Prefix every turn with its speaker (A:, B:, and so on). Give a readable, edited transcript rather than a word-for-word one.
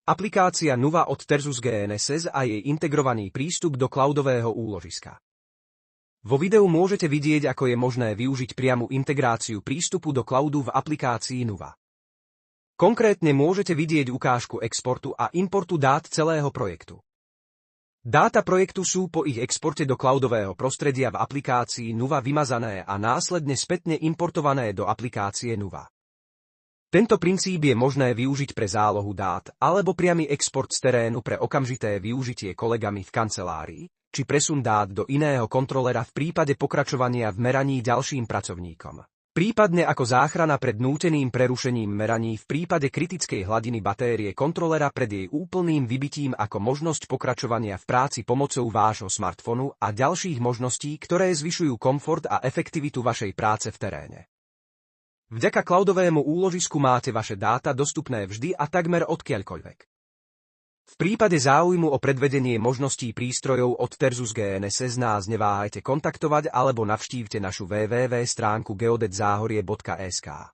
A: Aplikácia Nuva od Tersus GNSS a jej integrovaný prístup do cloudového úložiska. Vo videu môžete vidieť, ako je možné využiť priamu integráciu prístupu do cloudu v aplikácii Nuva. Konkrétne môžete vidieť ukážku exportu a importu dát celého projektu. Dáta projektu sú po ich exporte do cloudového prostredia v aplikácii Nuva vymazané a následne spätne importované do aplikácie Nuva. Tento princíp je možné využiť pre zálohu dát alebo priamy export z terénu pre okamžité využitie kolegami v kancelárii, či presun dát do iného kontrolera v prípade pokračovania v meraní ďalším pracovníkom. Prípadne ako záchrana pred núteným prerušením meraní v prípade kritickej hladiny batérie kontrolera pred jej úplným vybitím ako možnosť pokračovania v práci pomocou vášho smartfónu a ďalších možností, ktoré zvyšujú komfort a efektivitu vašej práce v teréne. Vďaka cloudovému úložisku máte vaše dáta dostupné vždy a takmer odkiaľkoľvek. V prípade záujmu o predvedenie možností prístrojov od Tersus GNSS nás neváhajte kontaktovať alebo navštívte našu www stránku geodetzáhorie.sk.